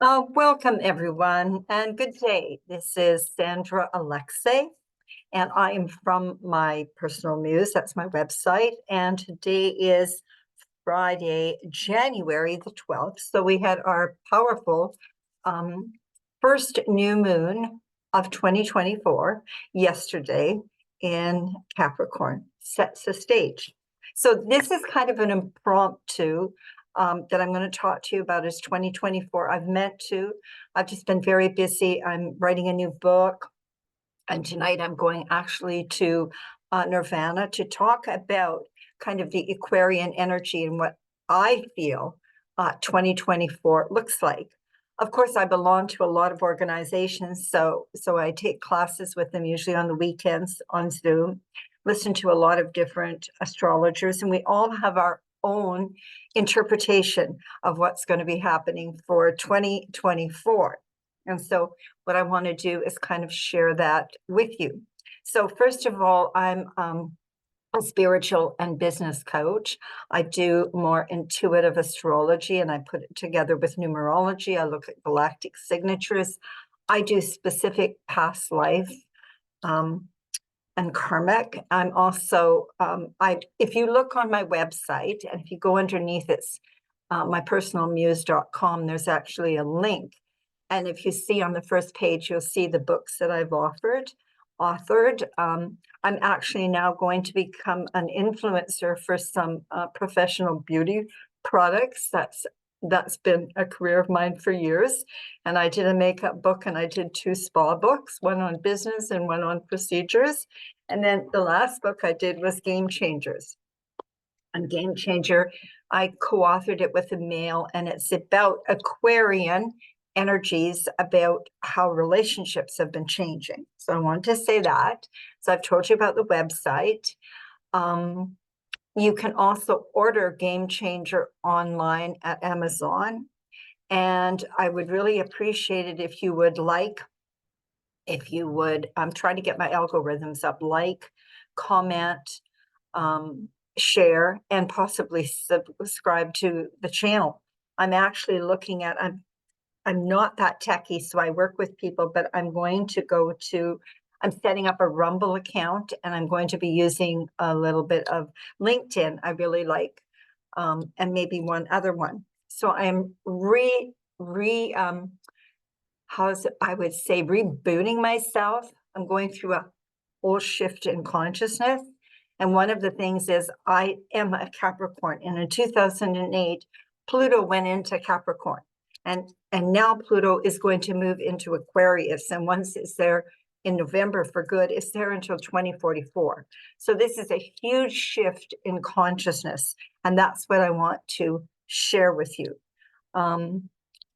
Welcome, everyone, and good day. This is Sandra Alexei, and I am from my personal muse. That's my website. And today is Friday, January the 12th. So we had our powerful first new moon of 2024 yesterday in Capricorn. Sets the stage. So this is kind of an impromptu that I'm going to talk to you about is 2024. I've just been very busy. I'm writing a new book. And tonight I'm going actually to Nirvana to talk about kind of the Aquarian energy and what I feel 2024 looks like. Of course, I belong to a lot of organizations, so I take classes with them usually on the weekends on Zoom, listen to a lot of different astrologers, and we all have our own interpretation of what's going to be happening for 2024. And so what I want to do is kind of share that with you. So first of all, I'm a spiritual and business coach. I do more intuitive astrology and I put it together with numerology. I look at galactic signatures. I do specific past life and karmic. I'm also, if you look on my website and if you go underneath it's mypersonalmuse.com, there's actually a link. And if you see on the first page, you'll see the books that I've authored. I'm actually now going to become an influencer for some professional beauty products. That's been a career of mine for years. And I did a makeup book and I did 2 spa books, one on business and one on procedures. And then the last book I did was Game Changers. And Game Changer, I co-authored it with a male, and it's about Aquarian energies, about how relationships have been changing. So I wanted to say that. So I've told you about the website. You can also order Game Changer online at Amazon. And I would really appreciate it if you would I'm trying to get my algorithms up, comment, share, and possibly subscribe to the channel. I'm actually looking at, I'm not that techie, so I work with people, but I'm setting up a Rumble account and I'm going to be using a little bit of LinkedIn. I really like, and maybe one other one. So I'm rebooting myself. I'm going through a whole shift in consciousness. And one of the things is I am a Capricorn. And in 2008, Pluto went into Capricorn. And now Pluto is going to move into Aquarius. And once it's there in November for good, it's there until 2044. So this is a huge shift in consciousness. And that's what I want to share with you.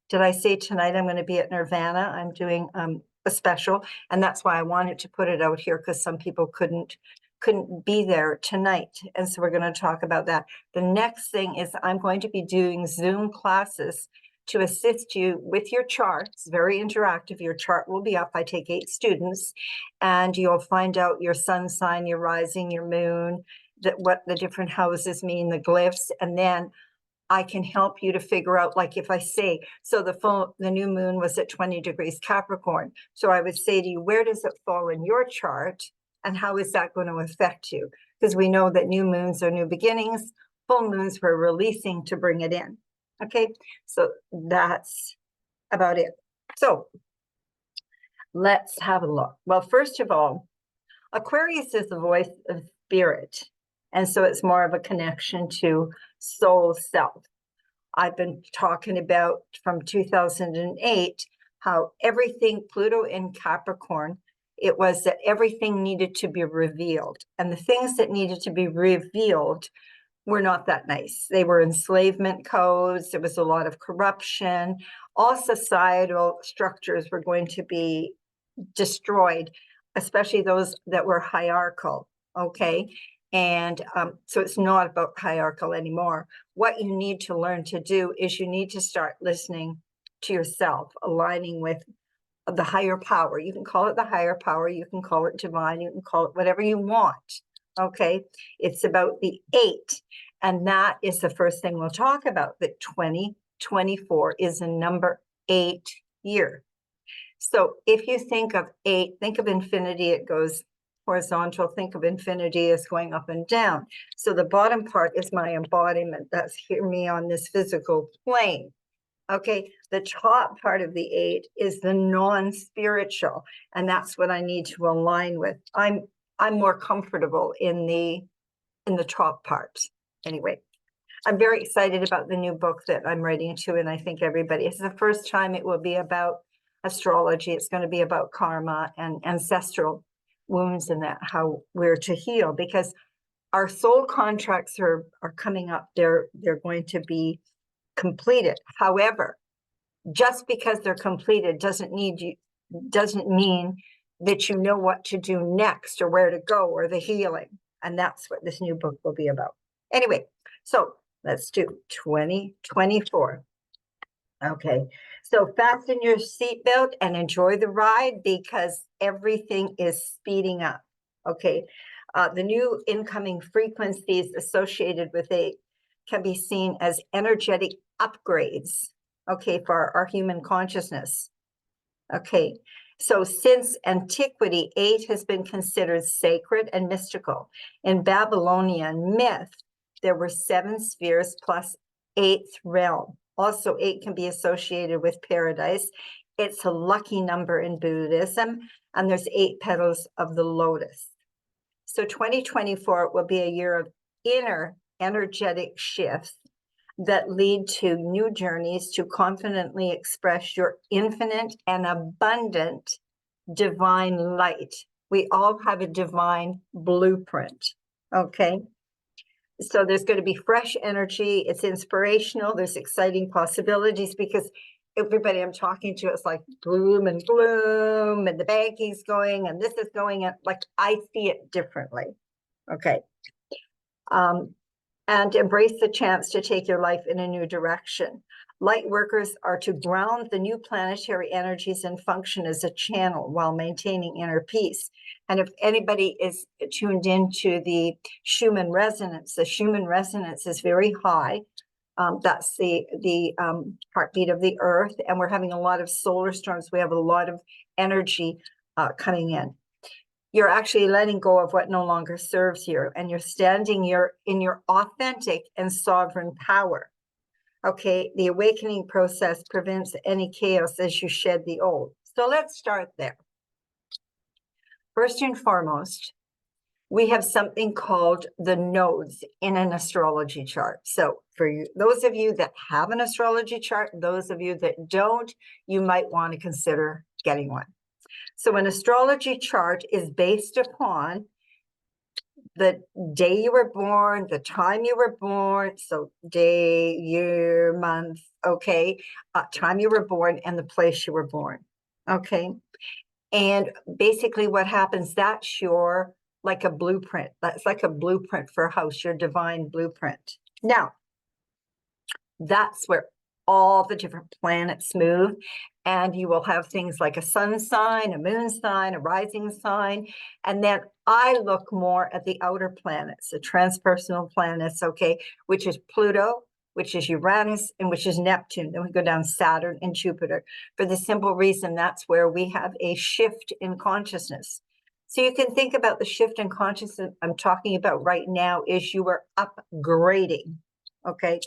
Did I say tonight I'm going to be at Nirvana? I'm doing a special. And that's why I wanted to put it out here, because some people couldn't be there tonight. And so we're going to talk about that. The next thing is I'm going to be doing Zoom classes to assist you with your charts. Very interactive. Your chart will be up. I take 8 students and you'll find out your sun sign, your rising, your moon, what the different houses mean, the glyphs. And then I can help you to figure out, like if I say, so the new moon was at 20 degrees Capricorn. So I would say to you, where does it fall in your chart? And how is that going to affect you? Because we know that new moons are new beginnings, full moons we're releasing to bring it in. Okay, so that's about it. So let's have a look. Well, first of all, Aquarius is the voice of spirit. And so it's more of a connection to soul self. I've been talking about from 2008, how everything, Pluto in Capricorn, it was that everything needed to be revealed. And the things that needed to be revealed were not that nice. They were enslavement codes. There was a lot of corruption. All societal structures were going to be destroyed, especially those that were hierarchical, okay? And so it's not about hierarchical anymore. What you need to learn to do is you need to start listening to yourself, aligning with the higher power. You can call it the higher power, you can call it divine, you can call it whatever you want, okay? It's about the 8. And that is the first thing we'll talk about, that 2024 is a number 8 year. So if you think of 8, think of infinity, it goes horizontal. Think of infinity as going up and down. So the bottom part is my embodiment. That's me on this physical plane. Okay, the top part of the 8 is the non-spiritual, and that's what I need to align with. I'm more comfortable in the top part. Anyway, I'm very excited about the new book that I'm writing to, and I think everybody, it's the first time it will be about astrology. It's going to be about karma and ancestral wounds and that, how we're to heal, because our soul contracts are coming up. They're going to be completed. However, just because they're completed doesn't mean that you know what to do next or where to go or the healing. And that's what this new book will be about. Anyway, so let's do 2024. Okay, so fasten your seatbelt and enjoy the ride, because everything is speeding up. Okay, the new incoming frequencies associated with it can be seen as energetic upgrades, okay, for our human consciousness. Okay, so since antiquity, 8 has been considered sacred and mystical. In Babylonian myth, there were 7 spheres plus 8th realm. Also, 8 can be associated with paradise. It's a lucky number in Buddhism, and there's 8 petals of the lotus. So 2024 will be a year of inner energetic shifts that lead to new journeys to confidently express your infinite and abundant divine light. We all have a divine blueprint, okay? So there's going to be fresh energy. It's inspirational. There's exciting possibilities, because everybody I'm talking to is like bloom and bloom, and the banking's going, and this is going, and like I see it differently. Okay. And embrace the chance to take your life in a new direction. Light workers are to ground the new planetary energies and function as a channel while maintaining inner peace. And if anybody is tuned into the Schumann resonance, the Schumann resonance is very high. That's the heartbeat of the earth. And we're having a lot of solar storms. We have a lot of energy coming in. You're actually letting go of what no longer serves you, and you're standing in your authentic and sovereign power. Okay, the awakening process prevents any chaos as you shed the old. So let's start there. First and foremost, we have something called the nodes in an astrology chart. So for you, those of you that have an astrology chart, those of you that don't, you might want to consider getting one. So an astrology chart is based upon the day you were born, the time you were born, so day, year, month, okay, time you were born, and the place you were born, okay? And basically what happens, that's your, like a blueprint. That's like a blueprint for a house, your divine blueprint. Now, that's where all the different planets move, and you will have things like a sun sign, a moon sign, a rising sign. And then I look more at the outer planets, the transpersonal planets, okay, which is Pluto, which is Uranus, and which is Neptune. Then we go down Saturn and Jupiter, for the simple reason that's where we have a shift in consciousness. So you can think about the shift in consciousness I'm talking about right now is you are upgrading, okay?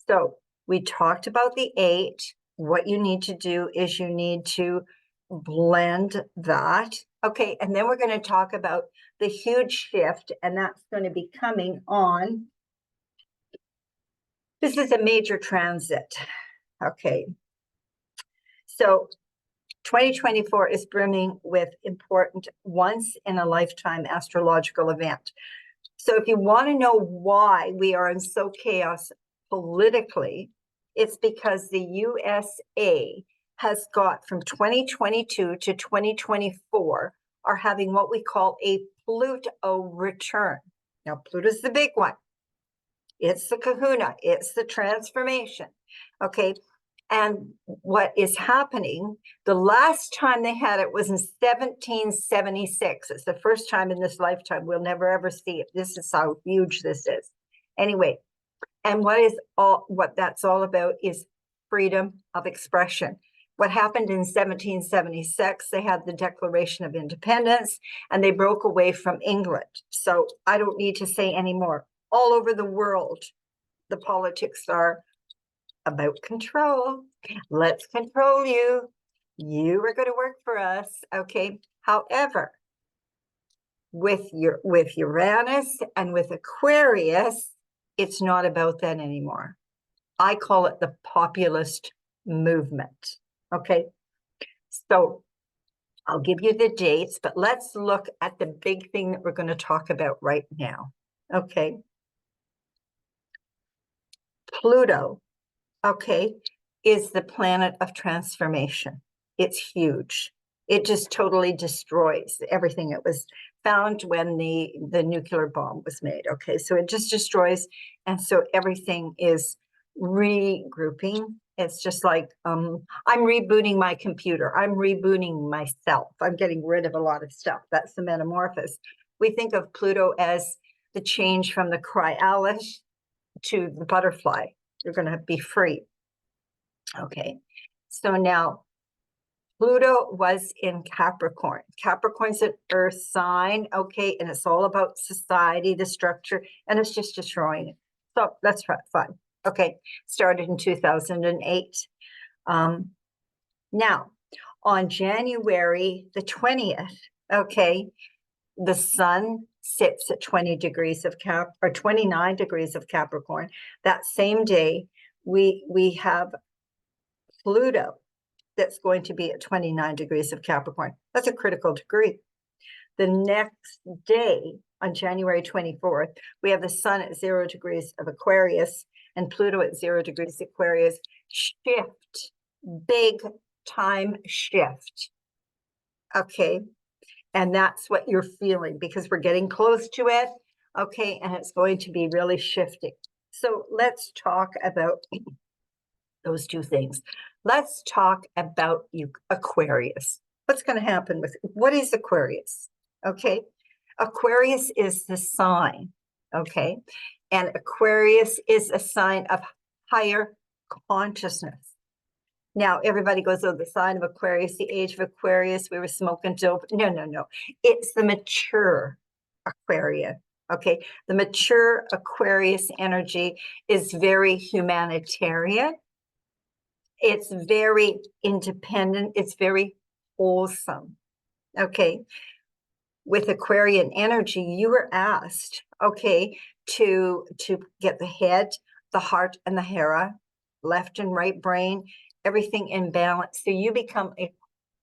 So we talked about the 8. What you need to do is you need to blend that. Okay, and then we're going to talk about the huge shift, and that's going to be coming on. This is a major transit. Okay. So 2024 is brimming with important once-in-a-lifetime astrological event. So if you want to know why we are in so chaos politically, it's because the USA has got from 2022 to 2024 are having what we call a Pluto return. Now, Pluto's the big one. It's the kahuna. It's the transformation. Okay. And what is happening, the last time they had it was in 1776. It's the first time in this lifetime. We'll never, ever see it. This is how huge this is. Anyway, and what that's all about is freedom of expression. What happened in 1776, they had the Declaration of Independence, and they broke away from England. So I don't need to say any more. All over the world, the politics are about control. Let's control you. You are going to work for us. Okay. However, with Uranus and with Aquarius, it's not about that anymore. I call it the populist movement. Okay. So I'll give you the dates, but let's look at the big thing that we're going to talk about right now. Okay. Pluto, okay, is the planet of transformation. It's huge. It just totally destroys everything. It was found when the nuclear bomb was made. Okay, so it just destroys. And so everything is regrouping. It's just like, I'm rebooting my computer. I'm rebooting myself. I'm getting rid of a lot of stuff. That's the metamorphosis. We think of Pluto as the change from the chrysalis to the butterfly. You're going to be free. Okay. So now Pluto was in Capricorn. Capricorn's an earth sign. Okay. And it's all about society, the structure, and it's just destroying it. So that's fine. Okay. Started in 2008. Now, on January the 20th, okay, the sun sits at 20 degrees of 29 degrees of Capricorn. That same day, we have Pluto that's going to be at 29 degrees of Capricorn. That's a critical degree. The next day, on January 24th, we have the sun at 0 degrees of Aquarius and Pluto at 0 degrees Aquarius. Shift, big time shift. Okay. And that's what you're feeling because we're getting close to it. Okay. And it's going to be really shifting. So let's talk about those two things. Let's talk about Aquarius. What's going to happen with what is Aquarius? Okay. Aquarius is the sign. Okay. And Aquarius is a sign of higher consciousness. Now, everybody goes, oh, the sign of Aquarius, the age of Aquarius, we were smoking dope. No, no, no. It's the mature Aquarian. Okay. The mature Aquarius energy is very humanitarian. It's very independent. It's very wholesome. Okay. With Aquarian energy, you were asked, okay, to get the head, the heart, and the hera, left and right brain, everything in balance. So you become a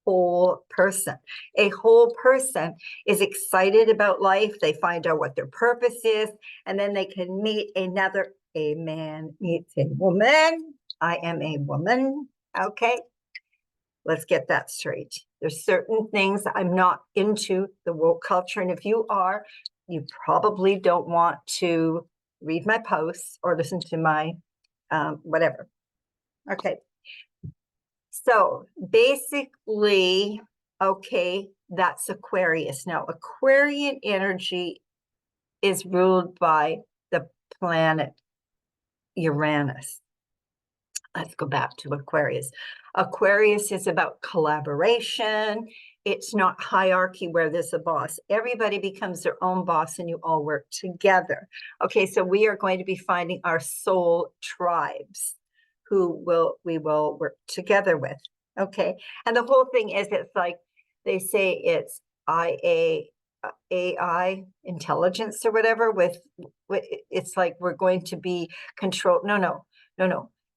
whole person. A whole person is excited about life. They find out what their purpose is, and then they can meet another. A man meets a woman. I am a woman. Okay. Let's get that straight. There's certain things I'm not into the woke culture. And if you are, you probably don't want to read my posts or listen to my whatever. Okay. So basically, okay, that's Aquarius. Now, Aquarian energy is ruled by the planet Uranus. Let's go back to Aquarius. Aquarius is about collaboration. It's not hierarchy where there's a boss. Everybody becomes their own boss and you all work together. Okay, so we are going to be finding our soul tribes who we will work together with. Okay, and the whole thing is it's like they say it's AI intelligence or whatever with it's like we're going to be controlled. No.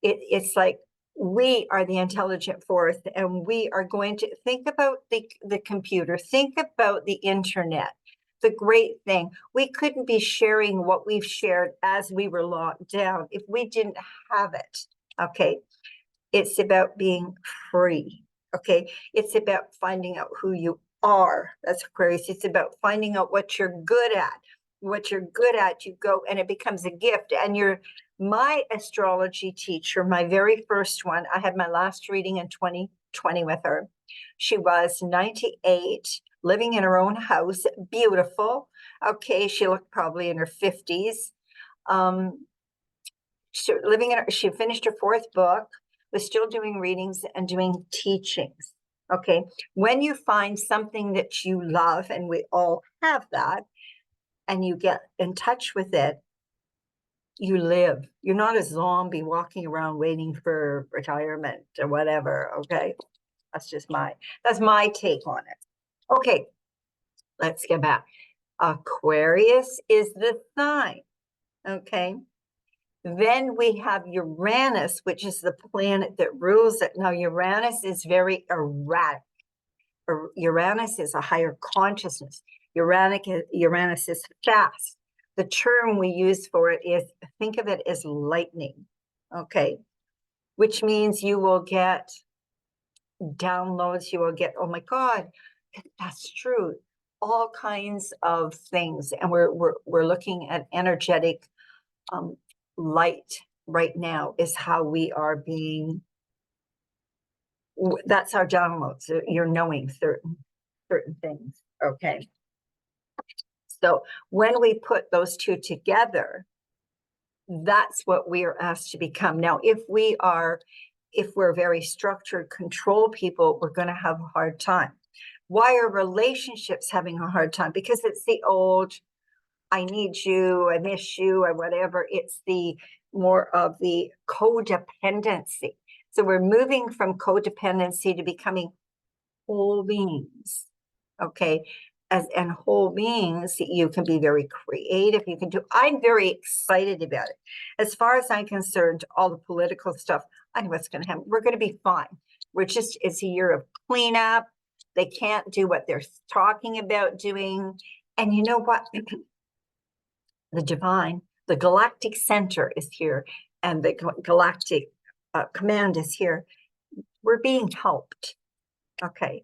It's like we are the intelligent force and we are going to think about the computer, think about the internet. The great thing, we couldn't be sharing what we've shared as we were locked down if we didn't have it. Okay. It's about being free. Okay. It's about finding out who you are. That's Aquarius. It's about finding out what you're good at. What you're good at, you go and it becomes a gift. And my astrology teacher, my very first one, I had my last reading in 2020 with her. She was 98, living in her own house, beautiful. Okay, she looked probably in her 50s. She finished her 4th book. We're still doing readings and doing teachings. Okay. When you find something that you love, and we all have that, and you get in touch with it, you live. You're not a zombie walking around waiting for retirement or whatever. Okay. That's my take on it. Okay. Let's get back. Aquarius is the sign. Okay. Then we have Uranus, which is the planet that rules it. Now, Uranus is very erratic. Uranus is a higher consciousness. Uranus is fast. The term we use for it is, think of it as lightning, okay? Which means you will get downloads, you will get, oh my God, that's true. All kinds of things. And we're looking at energetic light right now is how we are being, that's our downloads. You're knowing certain things, okay? So when we put those two together, that's what we are asked to become. Now, if we're very structured control people, we're going to have a hard time. Why are relationships having a hard time? Because it's the old, I need you, I miss you, or whatever. It's the more of the codependency. So we're moving from codependency to becoming whole beings, okay? And whole beings, you can be very creative. I'm very excited about it. As far as I'm concerned, all the political stuff, I know what's going to happen. We're going to be fine. It's a year of cleanup. They can't do what they're talking about doing. And you know what? The divine, the galactic center is here, and the galactic command is here. We're being helped. Okay.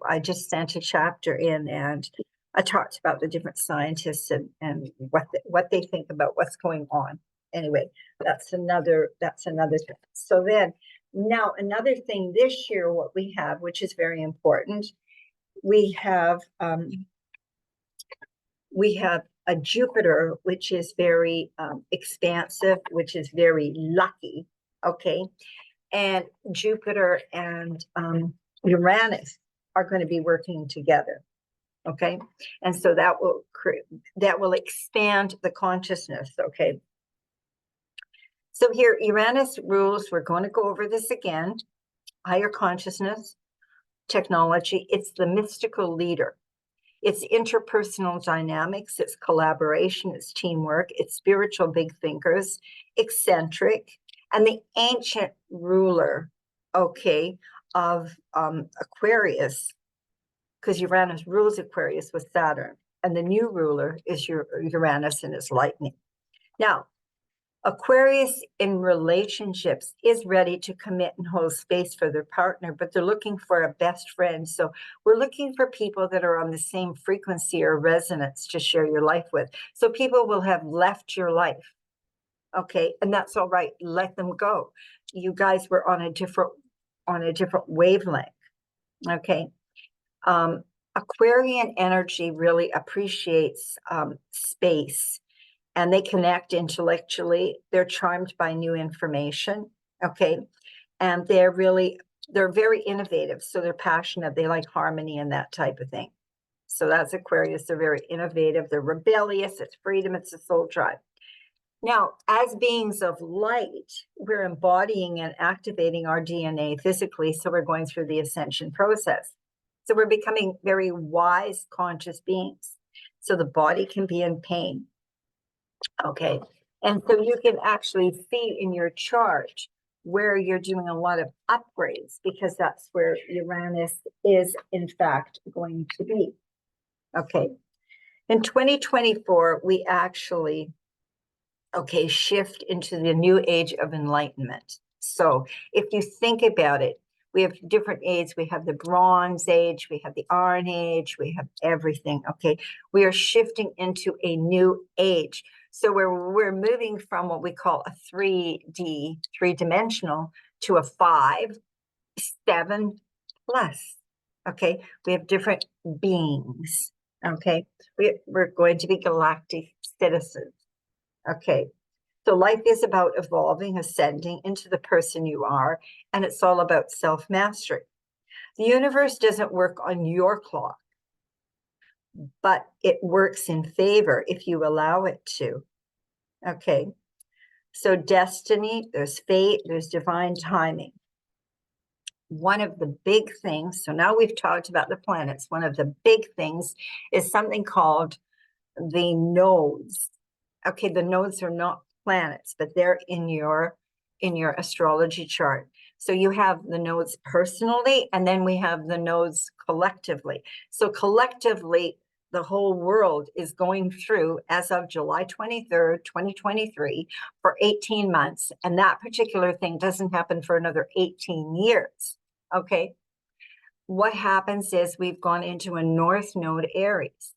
I just sent a chapter in, and I talked about the different scientists and what they think about what's going on. Anyway, that's another thing. So then now another thing this year, what we have, which is very important, we have a Jupiter, which is very expansive, which is very lucky. Okay. And Jupiter and Uranus are going to be working together. Okay. And so that will expand the consciousness. Okay. So here, Uranus rules, we're going to go over this again, higher consciousness, technology. It's the mystical leader. It's interpersonal dynamics, it's collaboration, it's teamwork, it's spiritual big thinkers, eccentric, and the ancient ruler, okay, of Aquarius, because Uranus rules Aquarius with Saturn, and the new ruler is Uranus and it's lightning. Now, Aquarius in relationships is ready to commit and hold space for their partner, but they're looking for a best friend. So we're looking for people that are on the same frequency or resonance to share your life with. So people will have left your life. Okay. And that's all right. Let them go. You guys were on a different wavelength. Okay. Aquarian energy really appreciates space. And they connect intellectually. They're charmed by new information, okay? And they're very innovative. So they're passionate. They like harmony and that type of thing. So that's Aquarius. They're very innovative. They're rebellious. It's freedom. It's a soul drive. Now, as beings of light, we're embodying and activating our DNA physically. So we're going through the ascension process. So we're becoming very wise, conscious beings. So the body can be in pain. Okay. And so you can actually see in your chart where you're doing a lot of upgrades, because that's where Uranus is, in fact, going to be. Okay. In 2024, we actually, shift into the new age of enlightenment. So if you think about it, we have different ages. We have the Bronze Age, we have the Iron Age, we have everything. Okay. We are shifting into a new age. So we're moving from what we call a 3D, three-dimensional, to a 5, 7 plus. Okay, we have different beings. Okay, we're going to be galactic citizens. Okay, So life is about evolving, ascending into the person you are, and it's all about self-mastery. The universe doesn't work on your clock, but it works in favor if you allow it to. Okay. So destiny, there's fate, there's divine timing. One of the big things, so now we've talked about the planets, one of the big things is something called the nodes. Okay, the nodes are not planets, but they're in your astrology chart. So you have the nodes personally, and then we have the nodes collectively. So collectively, the whole world is going through, as of July 23rd, 2023, for 18 months. And that particular thing doesn't happen for another 18 years. Okay. What happens is we've gone into a North Node Aries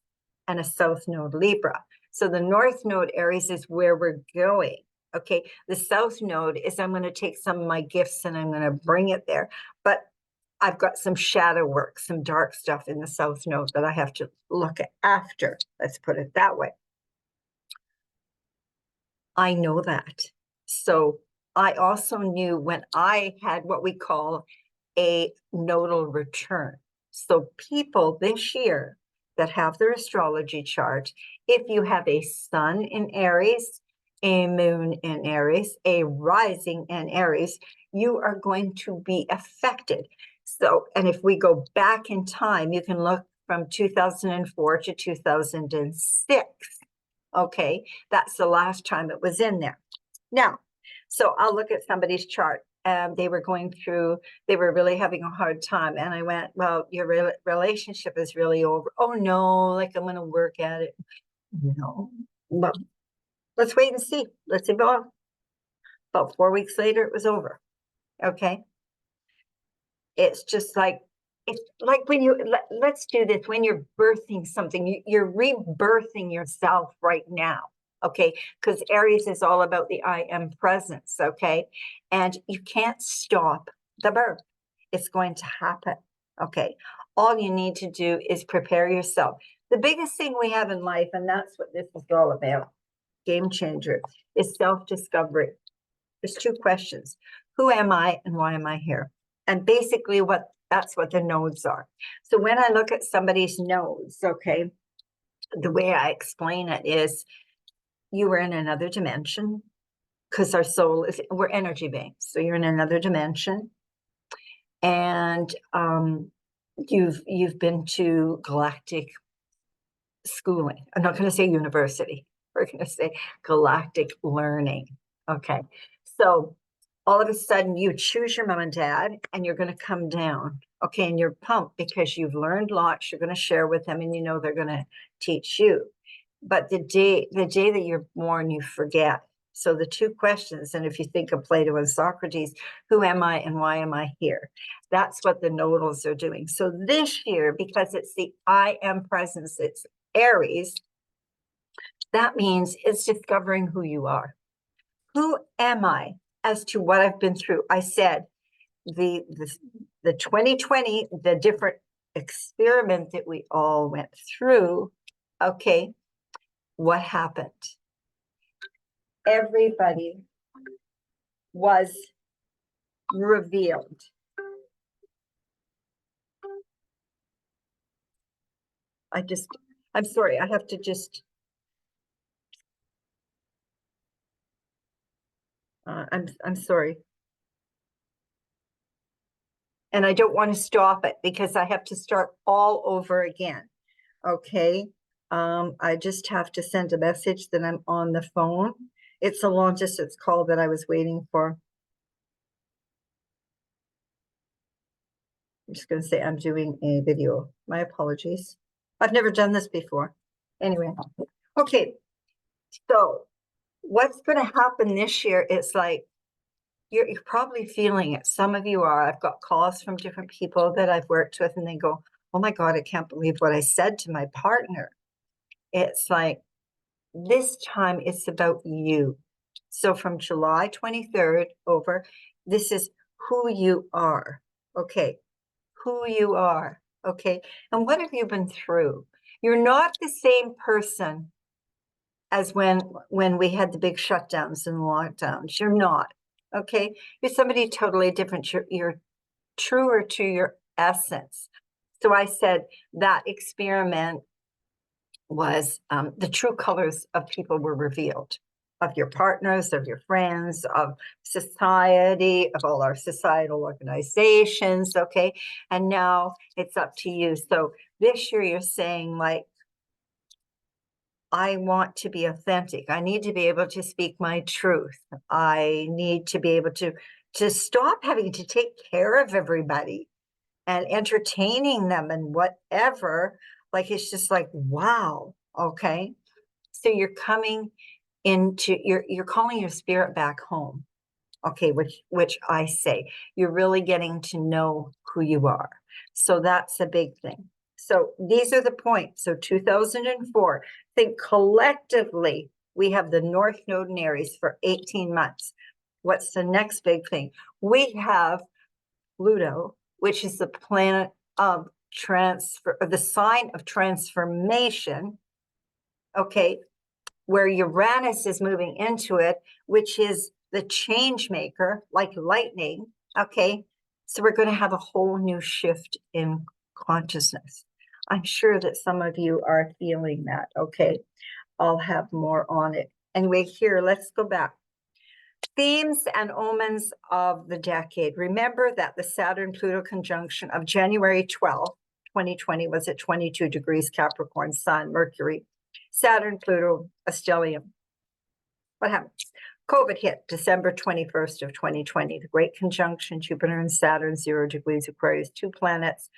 and a South Node Libra. So the North Node Aries is where we're going. Okay. The South Node is I'm going to take some of my gifts and I'm going to bring it there. But I've got some shadow work, some dark stuff in the South Node that I have to look at after. Let's put it that way. I know that. So I also knew when I had what we call a nodal return. So people this year that have their astrology chart, if you have a sun in Aries, a moon in Aries, a rising in Aries, you are going to be affected. So, and if we go back in time, you can look from 2004 to 2006. Okay, that's the last time it was in there. Now, so I'll look at somebody's chart. They were going through, they were really having a hard time. And I went, well, your relationship is really over. Oh no, like I'm going to work at it. No, but let's wait and see. Let's evolve. About 4 weeks later, it was over. Okay. It's just like, it's like when you, let's do this, when you're birthing something, you're rebirthing yourself right now. Okay, because Aries is all about the I am presence. Okay, and you can't stop the birth, it's going to happen. Okay, all you need to do is prepare yourself. The biggest thing we have in life, and that's what this is all about, game changer, is self-discovery. There's two questions: who am I and why am I here? And basically that's what the nodes are. So when I look at somebody's nodes, okay, the way I explain it is you were in another dimension, because our soul is, we're energy beings. So you're in another dimension, and you've been to galactic schooling. I'm not going to say university. We're going to say galactic learning. Okay. So all of a sudden you choose your mom and dad and you're going to come down. Okay. And you're pumped because you've learned lots. You're going to share with them and you know they're going to teach you. But the day that you're born, you forget. So the two questions, and if you think of Plato and Socrates, who am I and why am I here? That's what the nodals are doing. So this year, because it's the I am presence, it's Aries, that means it's discovering who you are. Who am I as to what I've been through? I said the 2020, the different experiment that we all went through. Okay, what happened? Everybody was revealed. I'm sorry, I have to just, I'm sorry. And I don't want to stop it because I have to start all over again. Okay. I just have to send a message that I'm on the phone. It's a long distance call that I was waiting for. I'm just going to say I'm doing a video. My apologies. I've never done this before. Anyway, okay. So what's going to happen this year is like, you're probably feeling it. Some of you are. I've got calls from different people that I've worked with and they go, oh my God, I can't believe what I said to my partner. It's like, this time it's about you. So from July 23rd over, this is who you are. Okay. Who you are. Okay. And what have you been through? You're not the same person as when we had the big shutdowns and lockdowns. You're not. Okay. You're somebody totally different. You're truer to your essence. So I said that experiment was the true colors of people were revealed, of your partners, of your friends, of society, of all our societal organizations. Okay. And now it's up to you. So this year you're saying, like, I want to be authentic. I need to be able to speak my truth. I need to be able to stop having to take care of everybody and entertaining them and whatever. Like, it's just like, wow. Okay. So you're coming into, you're calling your spirit back home. Okay. Which I say, you're really getting to know who you are. So that's a big thing. So these are the points. So 2004, think collectively, we have the North Node in Aries for 18 months. What's the next big thing? We have Pluto, which is the planet of transfer, or the sign of transformation. Okay. Where Uranus is moving into it, which is the change maker, like lightning. Okay. So we're going to have a whole new shift in consciousness. I'm sure that some of you are feeling that. Okay. I'll have more on it. Anyway, here, let's go back. Themes and omens of the decade. Remember that the Saturn-Pluto conjunction of January 12th, 2020 was at 22 degrees Capricorn, Sun, Mercury, Saturn, Pluto, a stellium. What happened? COVID hit December 21st of 2020. The great conjunction, Jupiter and Saturn, 0 degrees Aquarius, two planets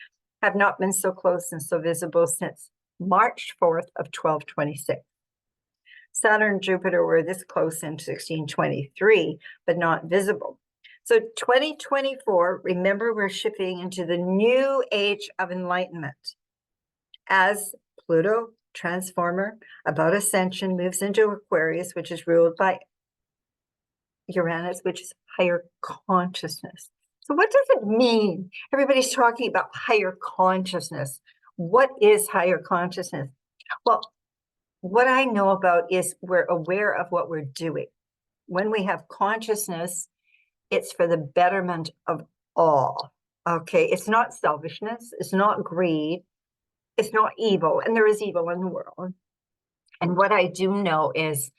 have not been so close and so visible since March 4th of 1226. Saturn and Jupiter were this close in 1623, but not visible. So 2024, remember, we're shifting into the new age of enlightenment. As Pluto, transformer, about ascension, moves into Aquarius, which is ruled by Uranus, which is higher consciousness. So what does it mean? Everybody's talking about higher consciousness. What is higher consciousness? Well, what I know about is we're aware of what we're doing. When we have consciousness, it's for the betterment of all. Okay, it's not selfishness, it's not greed, it's not evil, and there is evil in the world. And what I do know is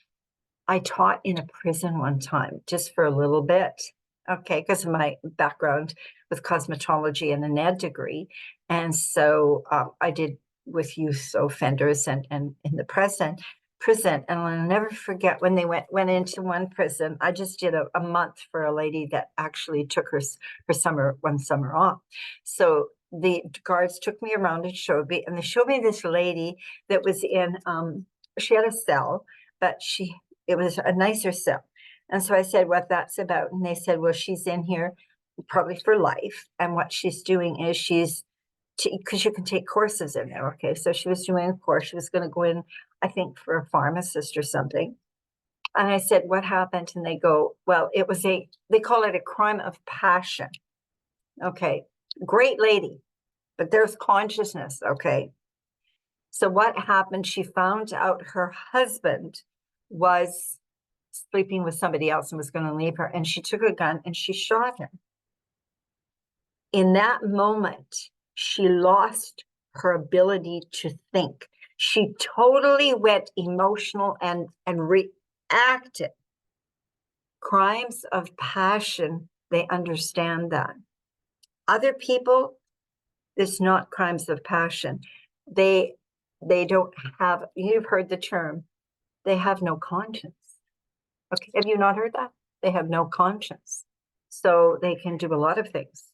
I taught in a prison one time, just for a little bit. Okay, because of my background with cosmetology and an ed degree. And so I did with youth offenders and in the prison. And I'll never forget when they went into one prison. I just did a month for a lady that actually took her one summer off. So the guards took me around and showed me, and they showed me this lady that was in, she had a cell, but it was a nicer cell. And so I said, what that's about. And they said, well, she's in here probably for life. And what she's doing is because you can take courses in there. Okay. So she was doing a course. She was going to go in, I think, for a pharmacist or something. And I said, what happened? And they go, well, they call it a crime of passion. Okay. Great lady, but there's consciousness. Okay. So what happened? She found out her husband was sleeping with somebody else and was going to leave her. And she took a gun and she shot him. In that moment, she lost her ability to think. She totally went emotional and reacted. Crimes of passion, they understand that. Other people, it's not crimes of passion. They don't have, you've heard the term, they have no conscience. Okay, have you not heard that? They have no conscience. So they can do a lot of things.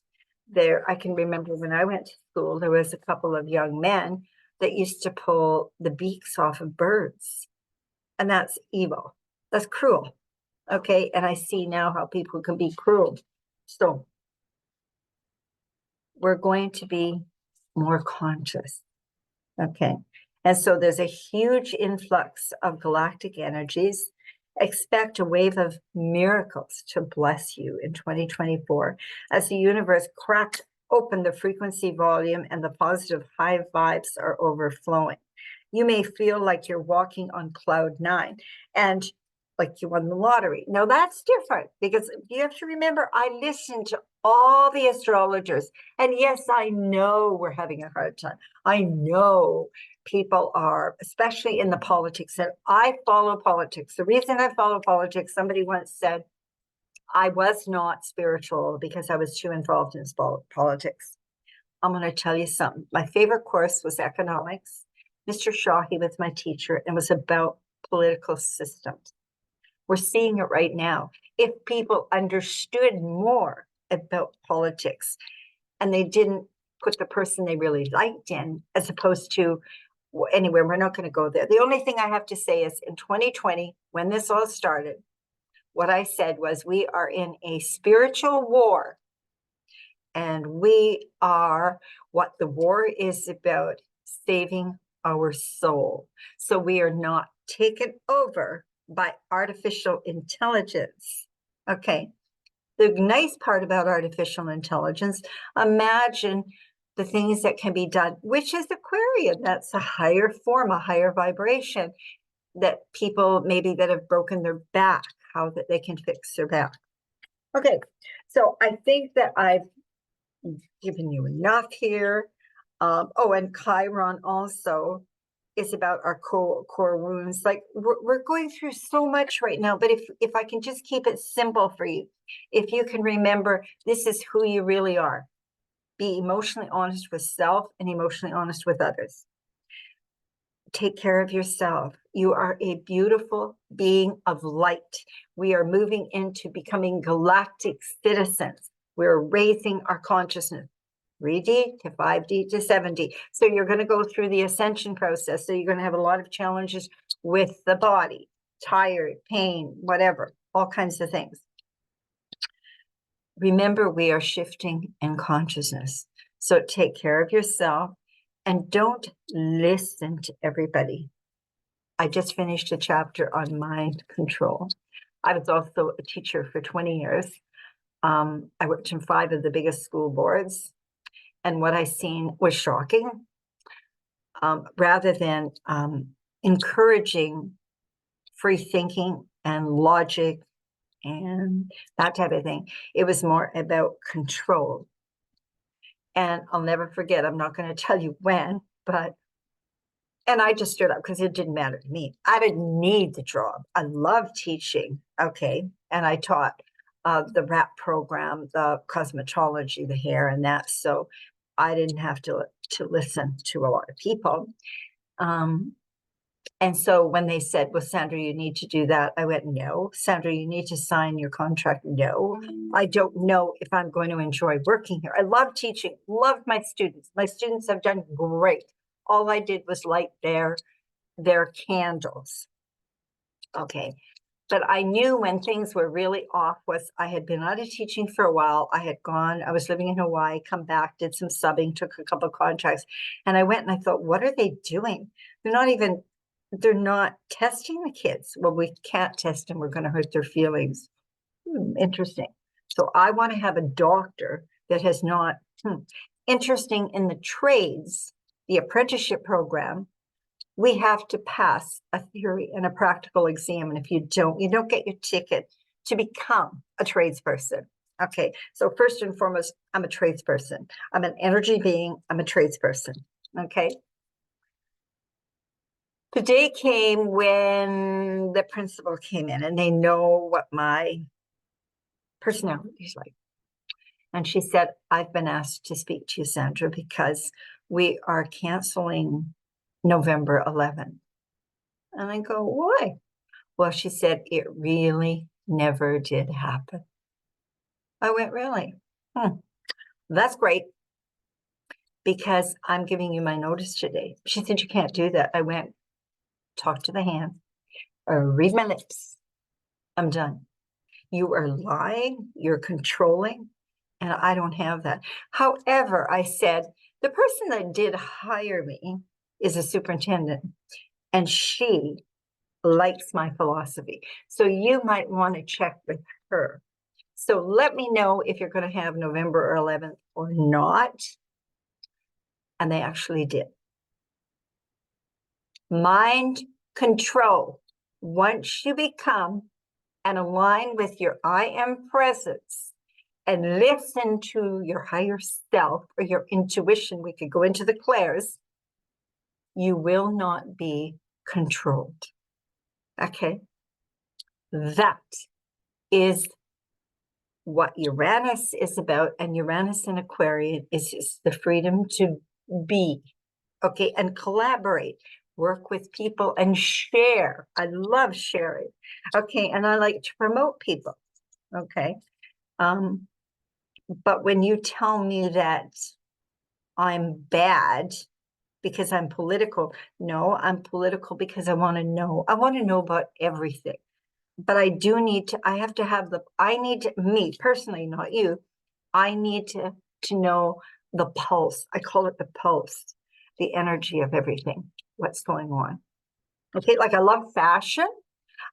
I can remember when I went to school, there was a couple of young men that used to pull the beaks off of birds. And that's evil. That's cruel. Okay, and I see now how people can be cruel. So we're going to be more conscious. Okay, and so there's a huge influx of galactic energies. Expect a wave of miracles to bless you in 2024 as the universe cracks open the frequency volume and the positive high vibes are overflowing. You may feel like you're walking on cloud 9 and like you won the lottery. Now that's different, because you have to remember, I listened to all the astrologers. And yes, I know we're having a hard time. I know people are, especially in the politics, and I follow politics. The reason I follow politics, somebody once said, I was not spiritual because I was too involved in politics. I'm going to tell you something. My favorite course was economics. Mr. Shaw, he was my teacher, and was about political systems. We're seeing it right now. If people understood more about politics and they didn't put the person they really liked in, as opposed to, anyway, we're not going to go there. The only thing I have to say is in 2020, when this all started, what I said was, we are in a spiritual war. And we are, what the war is about, saving our soul. So we are not taken over by artificial intelligence. Okay. The nice part about artificial intelligence, imagine the things that can be done, which is Aquarian. That's a higher form, a higher vibration, that people maybe that have broken their back, how that they can fix their back. Okay. So I think that I've given you enough here. Oh, and Chiron also is about our core wounds. Like we're going through so much right now, but if I can just keep it simple for you, if you can remember, this is who you really are. Be emotionally honest with self and emotionally honest with others. Take care of yourself. You are a beautiful being of light. We are moving into becoming galactic citizens. We're raising our consciousness. 3D to 5D to 7D. So you're going to go through the ascension process. So you're going to have a lot of challenges with the body, tired, pain, whatever, all kinds of things. Remember, we are shifting in consciousness. So take care of yourself and don't listen to everybody. I just finished a chapter on mind control. I was also a teacher for 20 years. I worked in 5 of the biggest school boards. And what I seen was shocking. Rather than encouraging free thinking and logic and that type of thing, it was more about control. And I'll never forget, I'm not going to tell you when, but, and I just stood up because it didn't matter to me. I didn't need the job. I love teaching. Okay. And I taught the wrap program, the cosmetology, the hair and that. So I didn't have to listen to a lot of people. And so when they said, well, Sandra, you need to do that, I went, no. Sandra, you need to sign your contract. No, I don't know if I'm going to enjoy working here. I love teaching, love my students. My students have done great. All I did was light their candles. Okay. But I knew when things were really off was I had been out of teaching for a while. I had gone, I was living in Hawaii, come back, did some subbing, took a couple of contracts. And I went and I thought, what are they doing? They're not testing the kids. Well, we can't test them. We're going to hurt their feelings. Interesting. So I want to have a doctor that has not, interesting in the trades, the apprenticeship program, we have to pass a theory and a practical exam. And if you don't get your ticket to become a tradesperson. Okay, so first and foremost, I'm a tradesperson. I'm an energy being. I'm a tradesperson. Okay. The day came when the principal came in and they know what my personality is like. And she said, I've been asked to speak to you, Sandra, because we are canceling November 11th. And I go, why? Well, she said, it really never did happen. I went, really? That's great, because I'm giving you my notice today. She said, you can't do that. I went, talk to the hand, read my lips. I'm done. You are lying, you're controlling, and I don't have that. However, I said, the person that did hire me is a superintendent, and she likes my philosophy. So you might want to check with her. So let me know if you're going to have November 11th or not. And they actually did. Mind control. Once you become and align with your I am presence and listen to your higher self or your intuition, we could go into the clairs, you will not be controlled. Okay. That is what Uranus is about. And Uranus in Aquarian is the freedom to be. Okay. And collaborate, work with people and share. I love sharing. Okay. And I like to promote people. Okay. But when you tell me that I'm bad because I'm political, no, I'm political because I want to know. I want to know about everything. But I do need to, I have to have I need to, me personally, not you, I need to know the pulse. I call it the pulse, the energy of everything, what's going on. Okay, like I love fashion.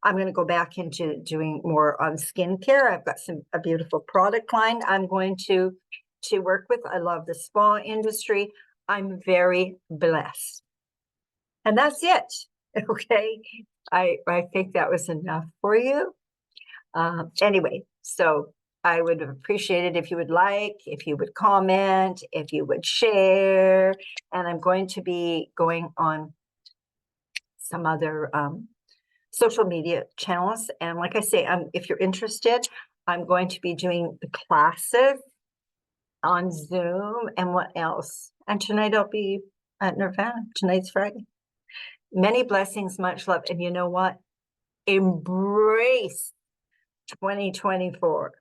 I'm going to go back into doing more on skincare. I've got a beautiful product line I'm going to work with. I love the spa industry. I'm very blessed. And that's it. Okay. I think that was enough for you. Anyway, so I would appreciate it if you would like, if you would comment, if you would share. And I'm going to be going on some other social media channels. And like I say, if you're interested, I'm going to be doing the classes on Zoom. And what else? And tonight I'll be at Nirvana. Tonight's Friday. Many blessings, much love. And you know what? Embrace 2024.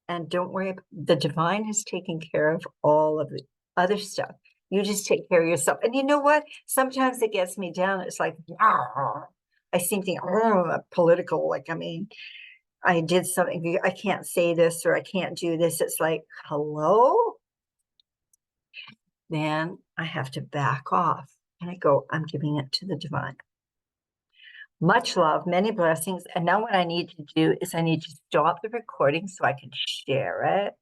And don't worry, the divine is taking care of all of the other stuff. You just take care of yourself. And you know what? Sometimes it gets me down. It's like, I seem to think, political. Like, I mean, I did something, I can't say this or I can't do this. It's like, hello? Then I have to back off and I go, I'm giving it to the divine. Much love, many blessings. And now what I need to do is I need to stop the recording so I can share it.